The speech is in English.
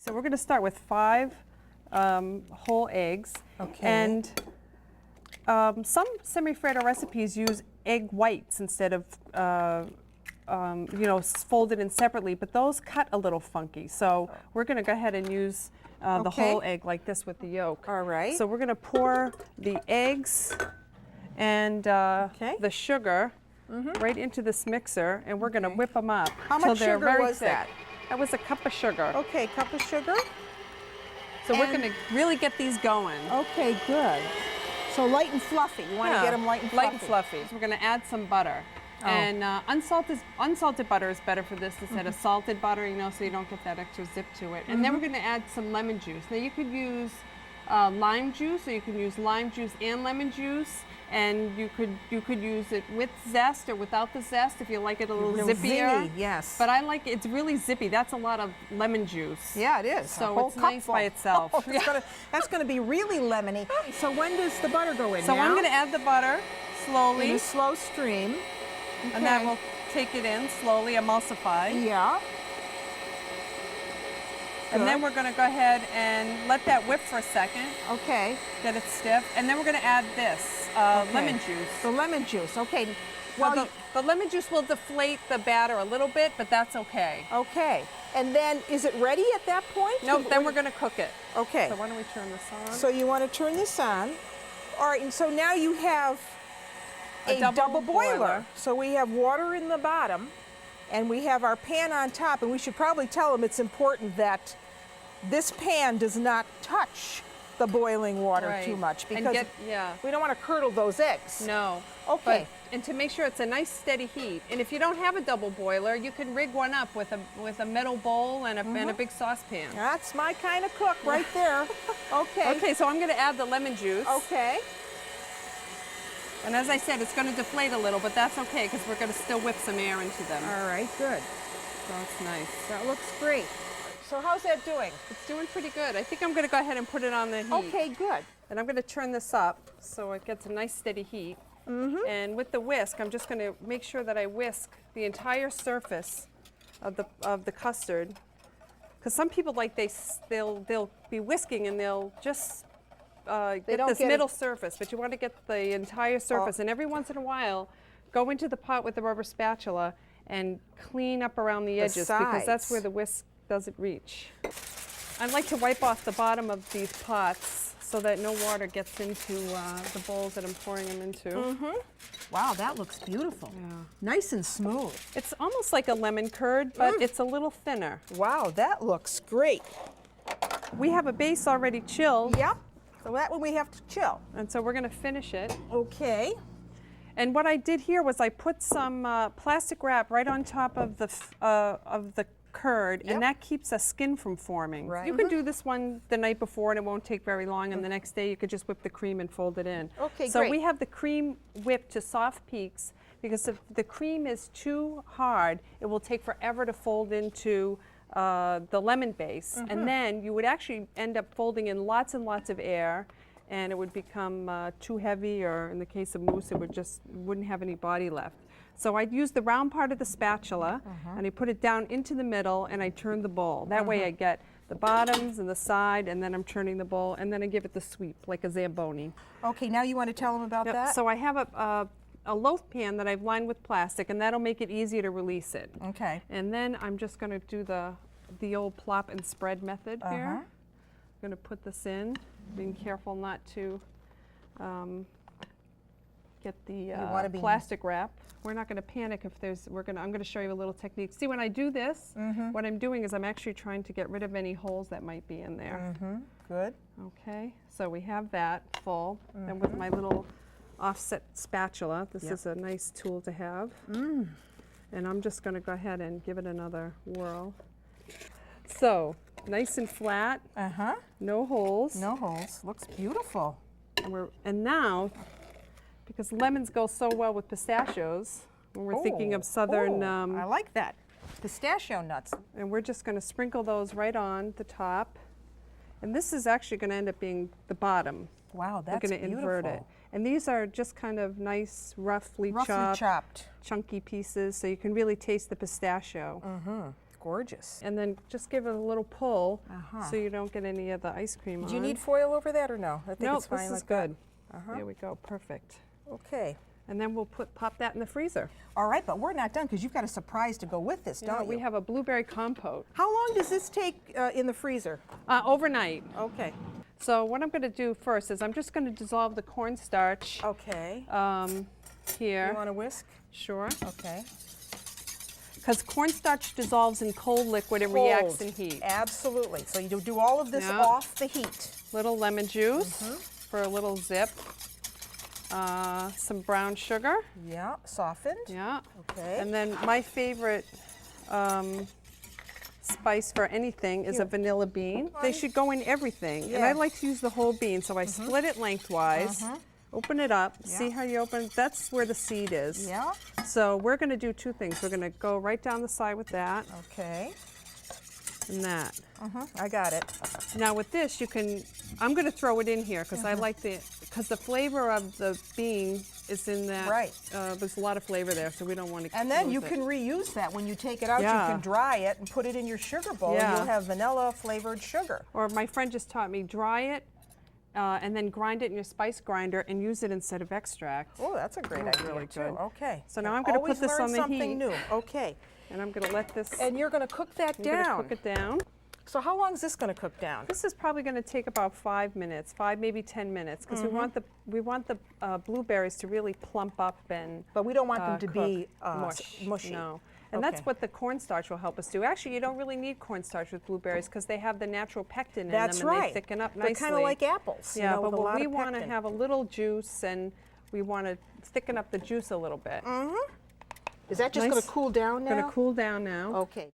So we're going to start with 5 whole eggs. Okay. And some Semifreddo recipes use egg whites instead of, folded in separately, but those cut a little funky. So we're going to go ahead and use the whole egg like this with the yolk. All right. So we're going to pour the eggs and the sugar right into this mixer, and we're going to whip them up. How much sugar was that? That was a cup of sugar. Okay, cup of sugar. So we're going to really get these going. Okay, good. So light and fluffy. You want to get them light and fluffy. Light and fluffy. So we're going to add some butter. Oh. And unsalted butter is better for this instead of salted butter, so you don't get that extra zip to it. And then we're going to add some lemon juice. Now you could use lime juice, or you can use lime juice and lemon juice. And you could use it with zest or without the zest if you like it a little zippier. Zingy, yes. But I like it. It's really zippy. That's a lot of lemon juice. Yeah, it is. So it's nice by itself. Oh, that's going to be really lemony. So when does the butter go in? So I'm going to add the butter slowly. In a slow stream. Okay. And then we'll take it in slowly, emulsify. Yeah. And then we're going to go ahead and let that whip for a second. Okay. Get it stiff. And then we're going to add this, lemon juice. The lemon juice, okay. Well, the lemon juice will deflate the batter a little bit, but that's okay. Okay. And then, is it ready at that point? No, then we're going to cook it. Okay. So why don't we turn this on? So you want to turn this on. All right, and so now you have a double boiler. So we have water in the bottom, and we have our pan on top, and we should probably tell them it's important that this pan does not touch the boiling water too much, because we don't want to curdle those eggs. No. Okay. And to make sure it's a nice steady heat. And if you don't have a double boiler, you can rig one up with a metal bowl and a big saucepan. That's my kind of cook right there. Okay. Okay, so I'm going to add the lemon juice. Okay. And as I said, it's going to deflate a little, but that's okay because we're going to still whip some air into them. All right, good. So it's nice. That looks great. So how's that doing? It's doing pretty good. I think I'm going to go ahead and put it on the heat. Okay, good. And I'm going to turn this up so it gets a nice steady heat. And with the whisk, I'm just going to make sure that I whisk the entire surface of the custard, because some people they'll be whisking and they'll just get this middle surface, but you want to get the entire surface. And every once in a while, go into the pot with the rubber spatula and clean up around the edges, because that's where the whisk doesn't reach. I like to wipe off the bottom of these pots so that no water gets into the bowls that I'm pouring them into. Wow, that looks beautiful. Yeah. Nice and smooth. It's almost like a lemon curd, but it's a little thinner. Wow, that looks great. We have a base already chilled. Yep. So that one we have to chill. And so we're going to finish it. Okay. And what I did here was I put some plastic wrap right on top of the curd, and that keeps the skin from forming. Right. You could do this one the night before and it won't take very long, and the next day you could just whip the cream and fold it in. Okay, so great. we have the cream whipped to soft peaks, because if the cream is too hard, it will take forever to fold into the lemon base, and then you would actually end up folding in lots and lots of air, and it would become too heavy, or in the case of mousse, it wouldn't have any body left. So I'd use the round part of the spatula, and I put it down into the middle, and I turn the bowl. That way I get the bottoms and the side, and then I'm turning the bowl, and then I give it the sweep, like a Zamboni. Okay, now you want to tell them about that? So I have a loaf pan that I've lined with plastic, and that'll make it easier to release it. Okay. And then I'm just going to do the old plop and spread method here. I'm going to put this in, being careful not to get the plastic wrap. We're not going to panic if there's, I'm going to show you a little technique. See, when I do this, what I'm doing is I'm actually trying to get rid of any holes that might be in there. Good. Okay, so we have that full. And with my little offset spatula, this is a nice tool to have. And I'm just going to go ahead and give it another whirl. So, nice and flat, no holes. No holes. Looks beautiful. And now, because lemons go so well with pistachios, when we're thinking of southern... I like that. Pistachio nuts. And we're just going to sprinkle those right on the top. And this is actually going to end up being the bottom. Wow, that's beautiful. We're going to invert it. And these are just kind of nice, roughly chopped, chunky pieces, so you can really taste the pistachio. Gorgeous. And then just give it a little pull Uh-huh. so you don't get any of the ice cream on. Do you need foil over that or no? I think No, it's fine this like is good. Uh-huh. There we go, perfect. Okay. And then we'll pop that in the freezer. All right, but we're not done because you've got a surprise to go with this, You know, don't you? we have a blueberry compote. How long does this take in the freezer? Overnight. Okay. So what I'm going to do first is I'm just going to dissolve the cornstarch Okay. here. You want to whisk? Sure. Okay. Because cornstarch dissolves in cold liquid, it reacts in heat. Absolutely. So you do all of this Yeah. off the heat. Little lemon juice for a little zip. Some brown sugar. Yeah, softened. Yeah. Okay. And then my favorite spice for anything is a vanilla bean. They should go in everything. And I Yeah. like to use the whole bean, so I split it lengthwise, open it up, see how you open it? That's where the seed is. Yeah. So we're going to do two things. We're going to go right down the side with that Okay. and that. I got it. Now with this, you can, I'm going to throw it in here because I like because the flavor of the bean is in that. Right. There's a lot of flavor there, so we don't want to And then lose you it. can reuse that. When you take it out, Yeah. you can dry it and put it in your sugar bowl. Yeah. And you'll have vanilla flavored sugar. Or my friend just taught me, dry it and then grind it in your spice grinder and use it instead of extract. Oh, that's a great That's idea really too. good. Okay. So now I'm going to put this on the something heat. new. Okay. And I'm going to let this, And you're going to cook that I'm going to down. cook it down. So how long is this going to cook down? This is probably going to take about 5 minutes, 5 maybe 10 minutes, because we want the blueberries to really plump up and But we don't want them to cook. be mushy. mushy. No. And Okay. that's what the cornstarch will help us do. Actually, you don't really need cornstarch with blueberries because they have the natural pectin in That's them and right. they thicken up nicely. They're kind of like apples. Yeah, you know, but with a lot we of want to pectin. have a little juice and we want to thicken up the juice a little bit. Is that just Nice. going to cool down now? Going to cool down now. Okay.